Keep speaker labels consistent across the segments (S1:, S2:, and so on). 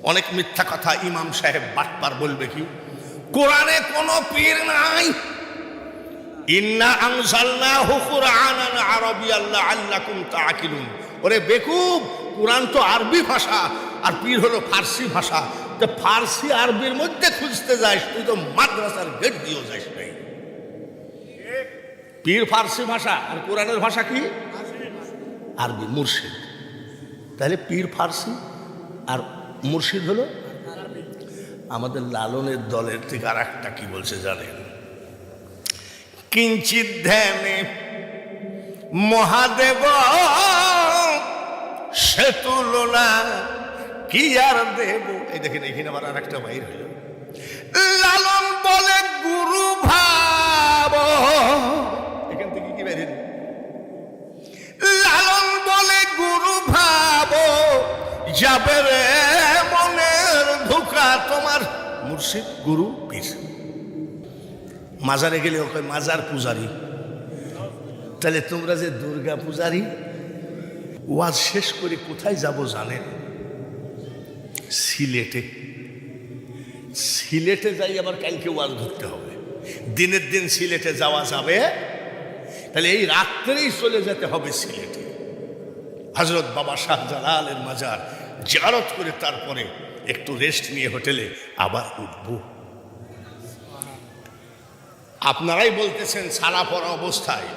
S1: অনেক মিথ্যা কথা ইমাম সাহেব বাটপার বলবে কি? কোরআনে কোনো পীর নাই। ইন্না আনজালনাহু কুরআনান আরাবিয়ান লাআল্লাকুম তাআকিলুন। ওরে বেকুব, কোরআন তো আরবি ভাষা আর পীর হলো ফার্সি ভাষা। তো ফার্সি আরবির মধ্যে খুঁজতে যাস, তুই তো মাদ্রাসার গেট দিয়েও যাস নাই। পীর ফার্সি ভাষা আর কোরআনের ভাষা কি? আরবি, মুর্শিদ। তাহলে পীর ফার্সি আর মুর্শিদ হলো আমাদের লালনের দলের থেকে আর একটা কি বলছে জানেন? কিঞ্চিত ধ্যানে মহাদেব সে তুলনা কি আর দেব। এই দেখেন এখানে আবার আর একটা বাইর হইল। লালন বলে গুরু ভাব, এখান থেকে কি বাইর হইল? লালন বলে গুরু ভাব যাবে রে মনের ধোঁকা তোমার। মুর্শিদ, গুরু, পীর। মাজারে গেলে ওকে মাজার পূজারি। তাহলে তোমরা যে দুর্গা পূজারি, ওয়াজ শেষ করে কোথায় যাব জানেন? সিলেটে। সিলেটে যাই আবার কালকে ওয়াজ ধরতে হবে। দিনের দিন সিলেটে যাওয়া যাবে, তাহলে এই রাত্রেই চলে যেতে হবে সিলেটে। হযরত বাবা শাহজালালের মাজার জিয়ারত করে তারপরে একটু রেস্ট নিয়ে হোটেলে আবার উঠব। আপনারাই বলতেছেন সালা পরা অবস্থায়।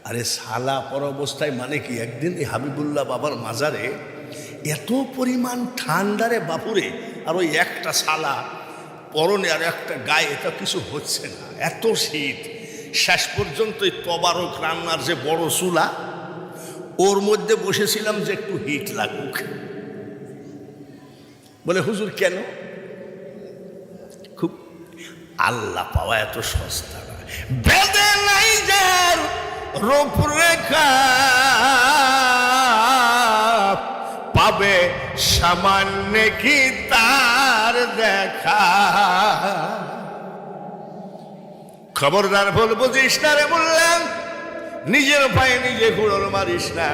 S1: আরে সালা পরা অবস্থায় মানে কি? একদিন এই হাবিবুল্লাহ বাবার মাজারে এত পরিমাণ ঠান্ডারে বাপুরে, আর ওই একটা সালা পরনে আর একটা গায়ে, এটা কিছু হচ্ছে না, এত শীত। শেষ পর্যন্ত এই তবারক রান্নার যে বড় চুলা, ওর মধ্যে বসেছিলাম যে একটু হিট লাগুক। বলে হুজুর কেন? খুব আল্লাহ পাওয়া এত সস্তা না। বেদে নাই যার রূপরেখা পাবে সামান্য কি তার দেখা। খবরদার ভুল বুঝিস না রে বললাম, নিজের পায়ে নিজে কুড়োল মারিস না,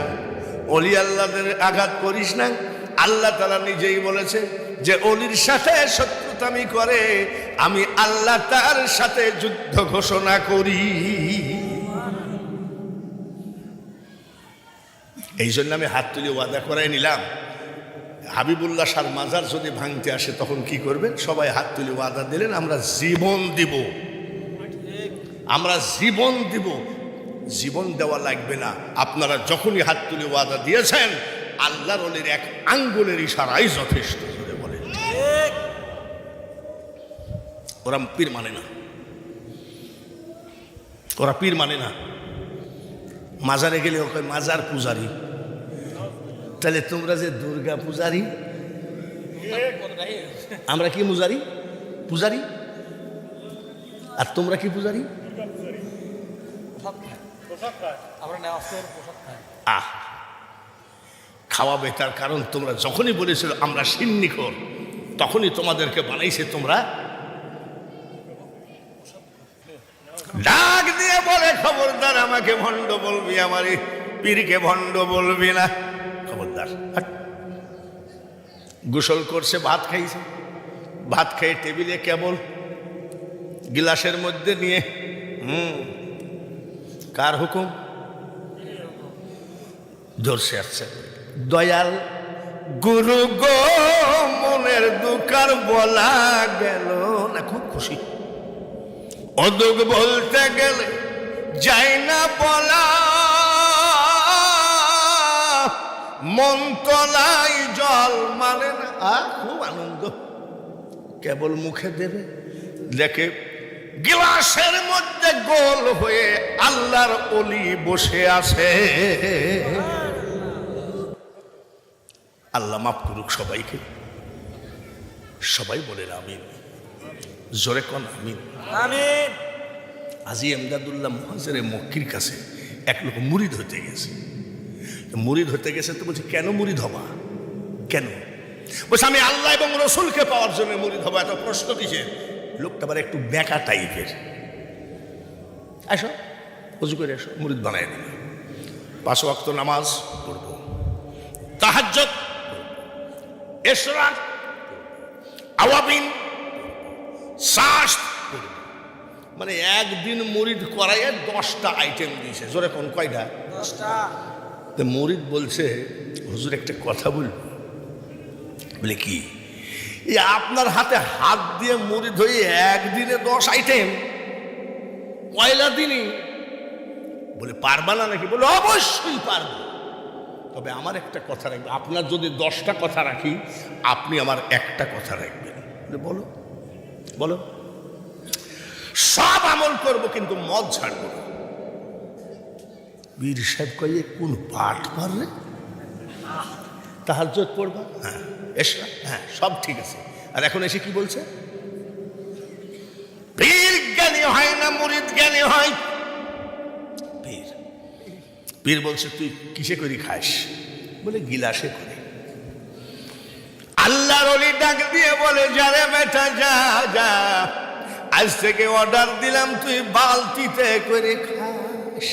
S1: অলি আল্লাহদের আঘাত করিস না। আল্লাহ তাআলা নিজেই বলেছে যে অলির সাথে শত্রুতামি করে আমি আল্লাহ তার সাথে যুদ্ধ ঘোষণা করি। এই জন্য আমি হাত তুলে ওয়াদা করাই নিলাম, হাবিবুল্লাহ শাহর মাজার যদি ভাঙতে আসে তখন কি করবেন? সবাই হাত তুলে ওয়াদা দিলেন, আমরা জীবন দিব, আমরা জীবন দিব। জীবন দেওয়া লাগবে না, আপনারা যখনই হাত তুলে ওয়াদা দিয়েছেন আল্লাহর ওলির এক আঙ্গুলের ইশারাই যথেষ্ট। বলে ওরা পীর মানে না, ওরা পীর মানে না। মাজারে গেলে ওকে মাজার পূজারি। তাহলে তোমরা যে দুর্গা পূজারি, আমরা কি পূজারি? পূজারি। আর তোমরা কি পূজারি? খাওয়াবে, তার কারণ তোমরা যখনই বলেছিল আমরা সিন্নিখোর, তখনই তোমাদেরকে বানাইছে। তোমরা ডাক দিয়ে বলে খবরদার আমাকে ভণ্ড বলবি, আমার পীরকে ভণ্ড বলবি না, খবরদার। গোসল করছে, ভাত খাইছে, ভাত খেয়ে টেবিলে কেবল গিলাসের মধ্যে নিয়ে কার হুকুম? জোরসে আসছে, দয়াল গুরু গো মনের দুকার বলা গেল না। খুব খুশি। অদুক বলতে গেলে যাই না বলা, মন তলাই জল মানে না। খুব আনন্দ। কেবল মুখে দেবে, দেখে গ্লাসের মধ্যে গোল হয়ে আল্লাহর ওলি বসে আছে। আল্লাহ মাফ করুক সবাইকে। সবাই বলেন আমিন, জোরে কোন আমিন। আজি এমদাদুল্লাহ মুহাজিরে মক্কির কাছে এক লোক মুরিদ হতে গেছে। মুরিদ হতে গেছে তো বলছে, কেন মুরিদ হবা? কেন? বলছে আমি আল্লাহ এবং রসুলকে পাওয়ার জন্য মুরিদ হবা। এত প্রশ্ন কিসের? লোকটা আবার একটু বেকা টাইপের। আসো, উজু করে আসো, মুরিদ বানায় দিল। 5 ওয়াক্ত নামাজ পড়ব, তাহাজ্জুদ, এশরাক, আওয়াবিন, শ্বাস, মানে একদিন মুরিদ করাইয়ে 10টা আইটেম দিয়েছে। জোরে কোন কয়টা? 10টা। তো মুরিদ বলছে, হুজুর একটা কথা বলবো। বলে কি? এই আপনার হাতে হাত দিয়ে মুরিদ হয়ে একদিনে 10 আইটেম, পয়লা দিনই। বলে পারবা না নাকি? বলে অবশ্যই পারবো, তবে আমার একটা কথা রাখবে। আপনার যদি 10টা কথা রাখি, আপনি আমার একটা কথা রাখবেন। বলো বলো। সব আমল করব, কিন্তু মদ ছাড়বো না। বীর সাহেব কয়ে কোন পাঠ পারলে? তাহাজ্জুদ পড়বা? হ্যাঁ। এসরা? হ্যাঁ, সব ঠিক আছে। আর এখন এসে কি বলছে? পীর জ্ঞানী হয় না, মুরিদ জ্ঞানী হয়। পীর পীর বলছে তুই কিসে করি খাস? বলে গিলাসে করে। আল্লাহর ওলি ডাক দিয়ে বলে, যারে বেটা যা যা, আজ থেকে অর্ডার দিলাম তুই বালতিতে করে খাস।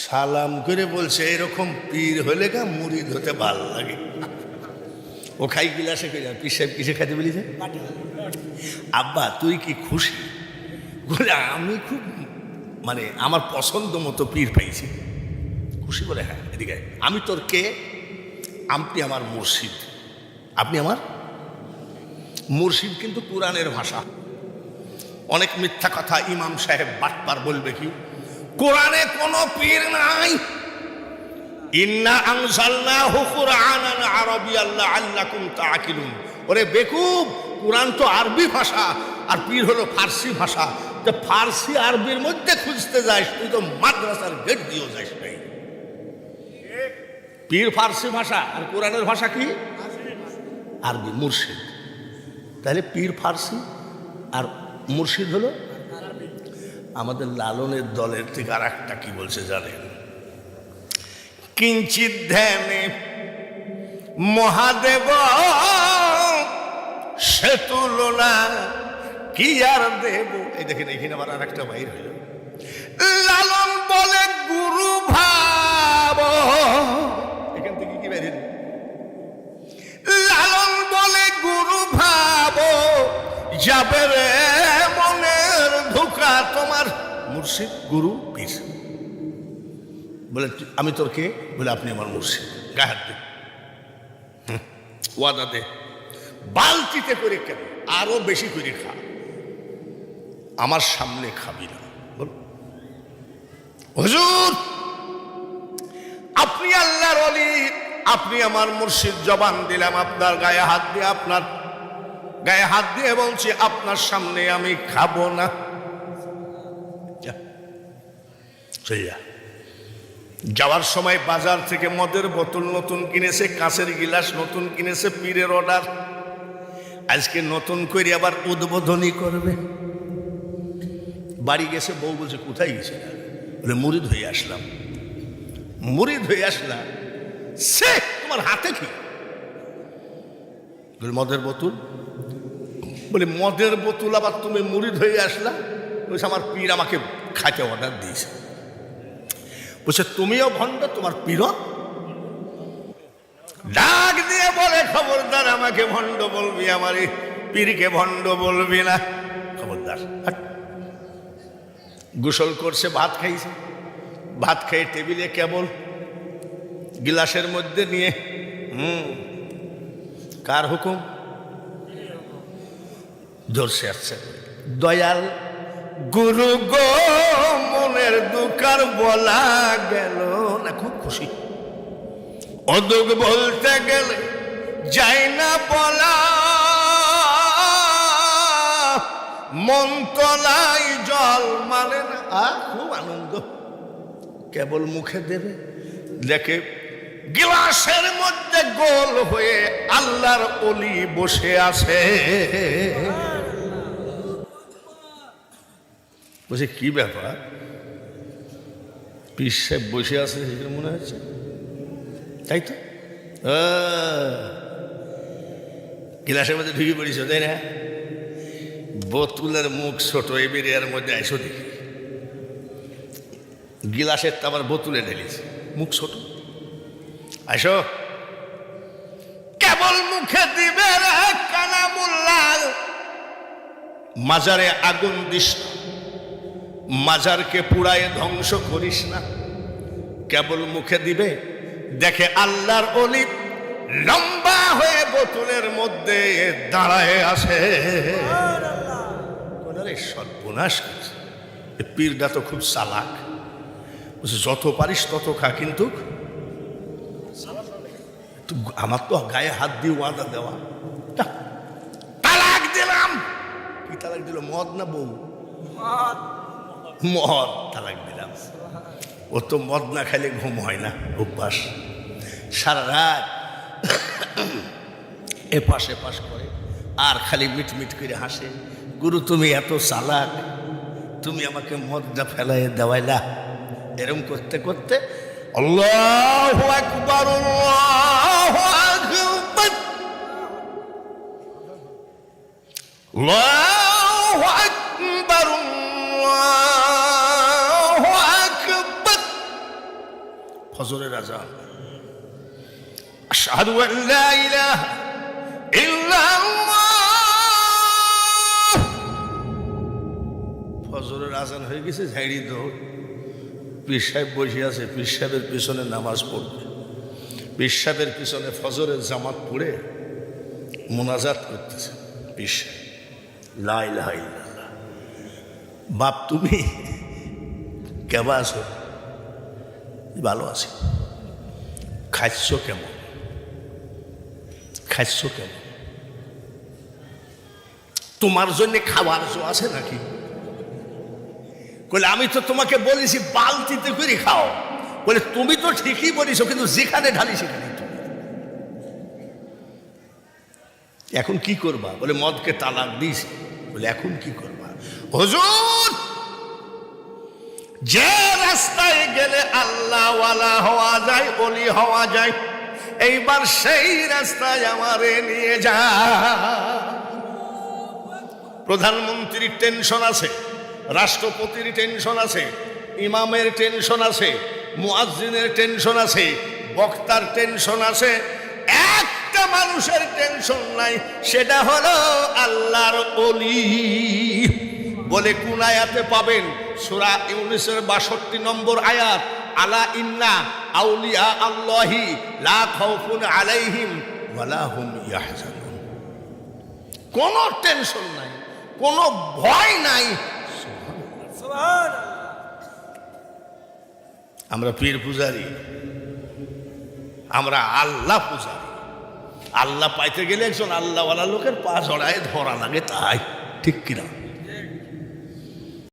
S1: সালাম করে বলছে, এরকম পীর হলে গা মুরিদ হতে ভাল লাগে। ও খাই গিলাসে করে। পীর সাহেব কিসে খাইতে বলি? আব্বা তুই কি খুশি? বলে আমি খুব, মানে আমার পছন্দ মতো পীর পাইছি। খুশি? বলে হ্যাঁ। এদিকে আমি তোর কে? আপনি আমার মুর্শিদ। আপনি আমার মুর্শিদ, কিন্তু কোরআনের ভাষা। অনেক মিথ্যা কথা ইমাম সাহেব বাটপার বলবে কি? কোরআনে কোনো পীর নাই। ইন্না আনজালনাহু কুরআনান আরাবিয়ান লাআল্লাকুম তাআকিলুন। ওরে বেকুব, কোরআন তো আরবি ভাষা, আর পীর হলো ফার্সি ভাষা। তো ফার্সি আরবির মধ্যে খুঁজতে যাস, তুই তো মাদ্রাসার গেট দিয়েও যাস নাই। পীর ফার্সি ভাষা, আর কোরআনের ভাষা কি? আরবি। মুর্শিদ তাহলে পীর ফার্সি আর মুর্শিদ হলো আমাদের লালনের দলের থেকে আর একটা কি বলছে জানেন? কিঞ্চিত ধ্যানে মহাদেব সে তুলনা কি আর দেব। এই দেখেন এখানে আবার আর একটা বাইর হইল। লালন বলে গুরু ভাব, এখান থেকে কি বাইর? লালন বলে গুরু ভাব, যাবে রে মনের ধোঁকা তোমার। মুর্শিদ, গুরু, পীর। বলে আমি তোর কে? বলে আপনি আমার মুর্শিদ। গায়ে হাত দে, ওয়াদা দে, বালতিতে করে কেন, আরো বেশি করে খা, আমার সামনে খাবি না। বল হুজুর আপনি আল্লাহর ওলি, আপনি আমার মুর্শিদ, জবান দিলাম আপনার গায়ে হাত দিয়ে, আপনার গায়ে হাত দিয়ে বলছি আপনার সামনে আমি খাবো না। যাওয়ার সময় বাজার থেকে মদের বোতল নতুন কিনেছে, কাঁচের গিলাস নতুন কিনেছে, পীরের অর্ডার। আজকে নতুন করে আবার উদ্বোধনী করবে। বাড়ি গেছে, বউ বলছে কোথায় গেছে? বলে মুরিদ হয়ে আসলাম। মুরিদ হয়ে আসলাম? সে তোমার হাতে কি? বলে মদের বোতল। বলে মদের বোতল আবার তুমি মুরিদ হয়ে আসলা? বলছে আমার পীর আমাকে খাইতে অর্ডার দিয়েছে। বলছে তুমিও ভণ্ড, তোমার পীরও। ডাক দিয়ে বলে খবরদার আমাকে ভণ্ড বলবি, আমার পীরকে ভণ্ড বলবি না, খবরদার। গোসল করছে, ভাত খাইছে, ভাত খেয়ে টেবিলে কেবল গিলাসের মধ্যে নিয়ে কার হুকুম? ধরছে আসছে, দয়াল গুরু গো মনের দুকার বলা গেল না। খুব খুশি। অদুক বলতে গেলে যাই না বলা, মন তলাই জল মানে না। খুব আনন্দ। কেবল মুখে দেবে, দেখে গিলাসের মধ্যে গোল হয়ে আল্লাহর ওলি বসে আছে। বলছে কি ব্যাপার? পীর সাহেব বসে আছে মনে হচ্ছে, তাই তো। গিলাসের মধ্যে ঢুকে পড়েছ, তাই না? বোতলের মুখ ছোট, এই বেরিয়ার মধ্যে আইসো দেখি। গিলাসের তো আবার বোতলে ঢেলেছে, মুখ ছোট। আইসো কেবল মুখে দিবে রে কালামুল্লাহ। মাজারে আগুন দিস না, মাজারকে পুড়ায় ধ্বংস করিস না, কেবল মুখে দিবে। দেখে আল্লাহর ওলি লম্বা হয়ে বোতলের মধ্যে দাঁড়ায় আসে। সর্বনাশ করছে, পীরটা তো খুব চালাক, যত পারিস তত খা, কিন্তু আমার তো গায়ে হাত দিয়ে ওয়াদা দেওয়া। তালাক দিলাম। কি তালাক দিল? মদ না বউ? মদ তালাক দিলাম। ও তো মদ না খাইলে ঘুম হয় না, অভ্যাস। সারা রাত এপাশ এপাশ করে আর খালি মিটমিট করে হাসে। গুরু তুমি এত চালাক, তুমি আমাকে মদটা ফেলাই দেওয়াইলা। এরকম করতে করতে আল্লাহু আকবার, আল্লাহু আকবার, আল্লাহু আকবার, আল্লাহু আকবার। ফজরের আযান। আশহাদু আল্লা ইলাহা ইল্লাল্লাহ। ফজরের আযান হয়ে গেছে, ঝাড়ি দৌড়। পীর সাহেব বসে আছে, পীর সাহেবের পিছনে নামাজ পড়বে। পীর সাহেবের পিছনে ফজরের জামাত পড়ে মোনাজাত করতেছে পীর সাহেব, লা ইলাহা ইল্লাল্লাহ। বাপ তুমি কেমন আছো? ভালো আছি। খাচ্ছ কেমন? খাচ্ছ কেমন? তোমার জন্য খাবার জো আছে নাকি? বলে আমি তো তোমাকে বলেছি বালতিতে করে খাও। বলে তুমি তো ঠিকই বলিস, কিন্তু যেখানে ঢালি সেখানে তুমি। এখন কি করবা? বলে মদকে তালাক দিয়েছি। বলে এখন কি করবা? হুজুর, যে রাস্তায় গেলে আল্লাহওয়ালা হওয়া যায়, ওলি হওয়া যায়, এইবার সেই রাস্তায় আমারে নিয়ে যা। প্রধানমন্ত্রীর টেনশন আছে, রাষ্ট্রপতির টেনশন আছে, ইমামের টেনশন আছে, মুয়াজ্জিনের টেনশন আছে, বক্তার টেনশন আছে। একটা মানুষের টেনশন নাই, সেটা হলো আল্লাহর ওলি। বলে কোন আয়াতে পাবেন? সূরা ইউনূসের ৬২ নম্বর আয়াত, আলা ইন্না আউলিয়া আল্লাহি লা খাউফুন আলাইহিম ওয়ালা হুম ইয়াহজানুন। কোনো টেনশন নাই, কোনো ভয় নাই। আমরা পীর পূজারি, আমরা আল্লাহ পূজারি। আল্লাহ পাইতে গেলে একজন আল্লাহওয়ালা লোকের পা জড়ায় ধরা লাগে, তাই ঠিক কিনা?